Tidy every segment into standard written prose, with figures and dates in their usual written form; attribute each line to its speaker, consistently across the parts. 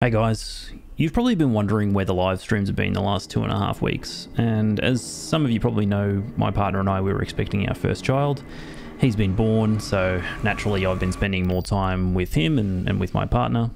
Speaker 1: Hey guys, you've probably been wondering where the live streams have been the last 2.5 weeks, and as some of you probably know, my partner and I, we were expecting our first child. He's been born, so naturally I've been spending more time with him and with my partner.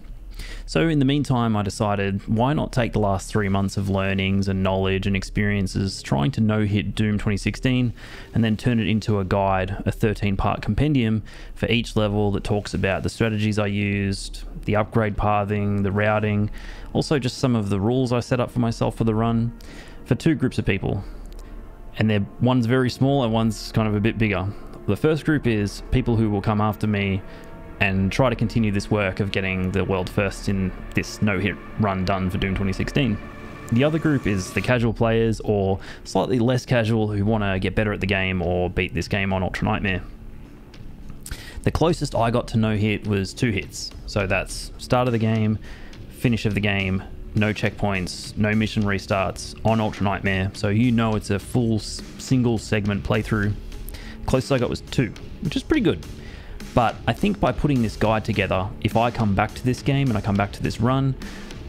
Speaker 1: So in the meantime, I decided, why not take the last 3 months of learnings and knowledge and experiences trying to no-hit Doom 2016 and then turn it into a guide, a 13-part compendium for each level that talks about the strategies I used, the upgrade pathing, the routing, also just some of the rules I set up for myself for the run, for two groups of people. And one's very small and one's kind of a bit bigger. The first group is people who will come after me and try to continue this work of getting the world first in this no-hit run done for Doom 2016. The other group is the casual players or slightly less casual who want to get better at the game or beat this game on Ultra Nightmare. The closest I got to no-hit was 2 hits. So that's start of the game, finish of the game, no checkpoints, no mission restarts on Ultra Nightmare. So you know it's a full single segment playthrough. Closest I got was 2, which is pretty good. But I think by putting this guide together, if I come back to this game and I come back to this run,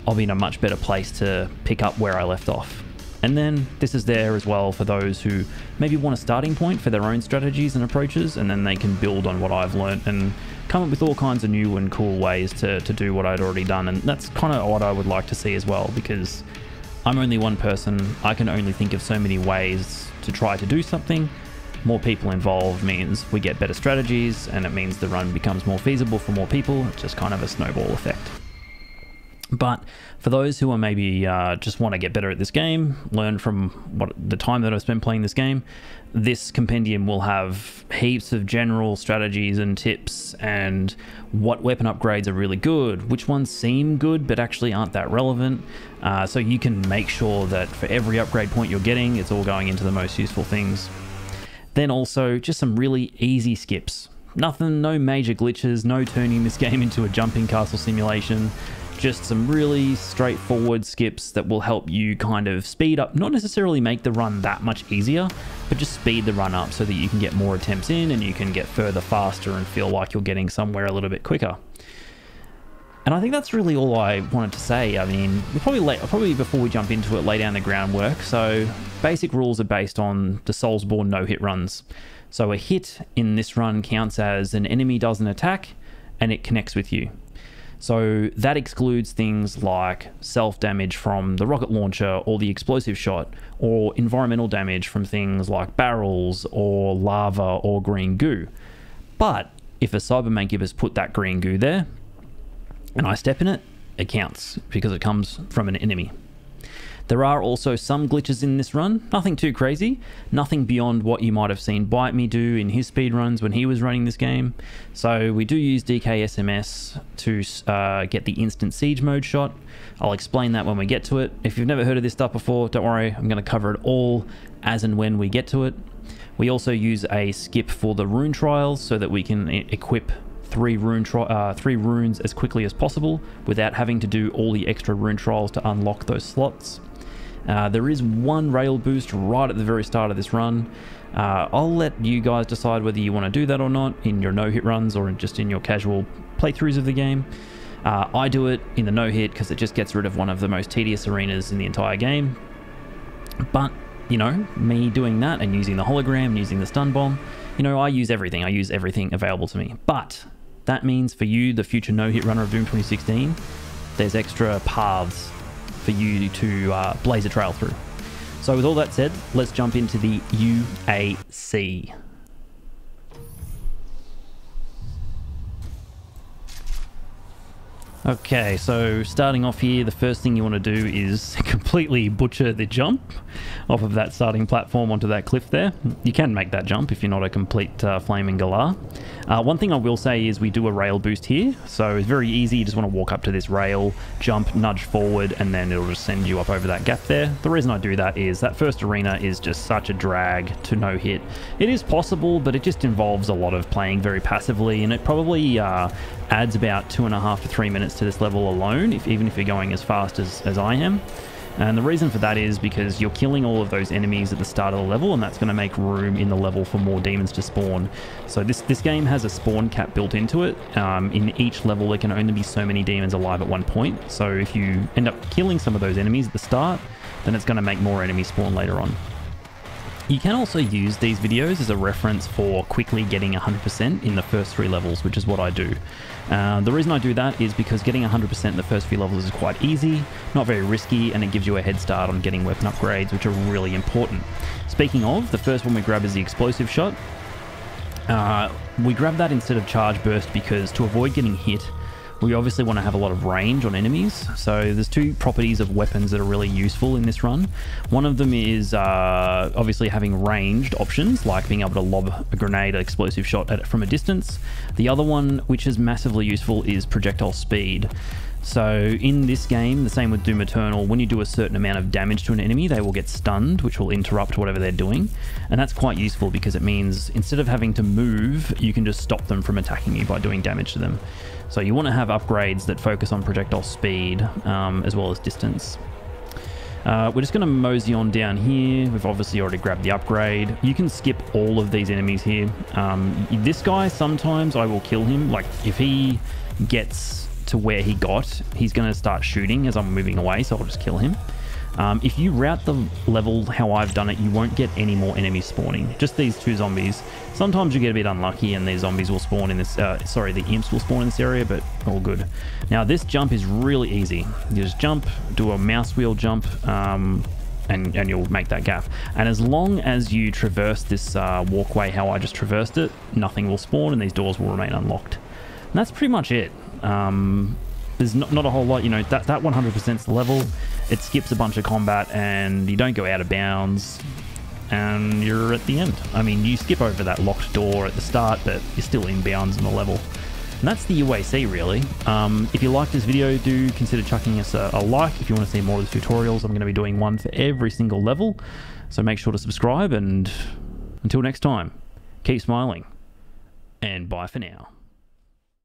Speaker 1: I'll be in a much better place to pick up where I left off. And then this is there as well for those who maybe want a starting point for their own strategies and approaches, and then they can build on what I've learned and come up with all kinds of new and cool ways to do what I'd already done. And that's kind of what I would like to see as well, because I'm only one person. I can only think of so many ways to try to do something. More people involved means we get better strategies, and it means the run becomes more feasible for more people. It's just kind of a snowball effect. But for those who are maybe just want to get better at this game, learn from the time that I've spent playing this game, this compendium will have heaps of general strategies and tips and what weapon upgrades are really good, which ones seem good but actually aren't that relevant. So you can make sure that for every upgrade point you're getting, it's all going into the most useful things. Then also just some really easy skips. Nothing, no major glitches, no turning this game into a jumping castle simulation. Just some really straightforward skips that will help you kind of speed up, not necessarily make the run that much easier, but just speed the run up so that you can get more attempts in and you can get further faster and feel like you're getting somewhere a little bit quicker. And I think that's really all I wanted to say. I mean, probably before we jump into it, lay down the groundwork. So basic rules are based on the Soulsborne no-hit runs. So a hit in this run counts as an enemy does an attack and it connects with you. So that excludes things like self-damage from the rocket launcher or the explosive shot, or environmental damage from things like barrels or lava or green goo. But if a Cyberman has put that green goo there, and I step in it, it counts because it comes from an enemy. There are also some glitches in this run, nothing too crazy, nothing beyond what you might have seen Bite Me do in his speedruns when he was running this game. So we do use DKSMS to get the instant siege mode shot. I'll explain that when we get to it. If you've never heard of this stuff before, don't worry, I'm going to cover it all as and when we get to it. We also use a skip for the rune trials so that we can equip 3 runes as quickly as possible without having to do all the extra rune trials to unlock those slots. There is one rail boost right at the very start of this run. I'll let you guys decide whether you want to do that or not in your no-hit runs or just in your casual playthroughs of the game. I do it in the no-hit because it just gets rid of one of the most tedious arenas in the entire game. But, you know, me doing that and using the hologram and using the stun bomb, you know, I use everything. I use everything available to me. But that means for you, the future no-hit runner of Doom 2016, there's extra paths for you to blaze a trail through. So with all that said, let's jump into the UAC. Okay, so starting off here, the first thing you want to do is completely butcher the jump off of that starting platform onto that cliff there. You can make that jump if you're not a complete flaming galah. One thing I will say is we do a rail boost here, so it's very easy. You just want to walk up to this rail, jump, nudge forward, and then it'll just send you up over that gap there. The reason I do that is that first arena is just such a drag to no hit. It is possible, but it just involves a lot of playing very passively, and it probably adds about 2.5 to 3 minutes to this level alone, even if you're going as fast as I am. And the reason for that is because you're killing all of those enemies at the start of the level, and that's going to make room in the level for more demons to spawn. So this game has a spawn cap built into it. In each level, there can only be so many demons alive at one point. So if you end up killing some of those enemies at the start, then it's going to make more enemies spawn later on. You can also use these videos as a reference for quickly getting 100% in the first 3 levels, which is what I do. The reason I do that is because getting 100% in the first few levels is quite easy, not very risky, and it gives you a head start on getting weapon upgrades, which are really important. Speaking of, the first one we grab is the explosive shot. We grab that instead of charge burst because to avoid getting hit, we obviously want to have a lot of range on enemies. So there's 2 properties of weapons that are really useful in this run. One of them is obviously having ranged options, like being able to lob a grenade, an explosive shot at it from a distance. The other one, which is massively useful, is projectile speed. So in this game, the same with Doom Eternal, when you do a certain amount of damage to an enemy, they will get stunned, which will interrupt whatever they're doing. And that's quite useful because it means instead of having to move, you can just stop them from attacking you by doing damage to them. So you want to have upgrades that focus on projectile speed as well as distance. We're just going to mosey on down here. We've obviously already grabbed the upgrade. You can skip all of these enemies here. This guy, sometimes I will kill him. Like if he gets to where he got, he's going to start shooting as I'm moving away, so I'll just kill him. If you route the level how I've done it, you won't get any more enemies spawning. Just these 2 zombies. Sometimes you get a bit unlucky and these zombies will spawn in this, the imps will spawn in this area, but all good. Now this jump is really easy. You just jump, do a mouse wheel jump, and you'll make that gap. And as long as you traverse this walkway how I just traversed it, nothing will spawn and these doors will remain unlocked. And that's pretty much it. There's not a whole lot, you know, that 100% is the level. It skips a bunch of combat and you don't go out of bounds and you're at the end. I mean, you skip over that locked door at the start, but you're still in bounds in the level. And that's the UAC really. If you like this video, do consider chucking us a like if you want to see more of the tutorials. I'm going to be doing one for every single level. So make sure to subscribe, and until next time, keep smiling and bye for now.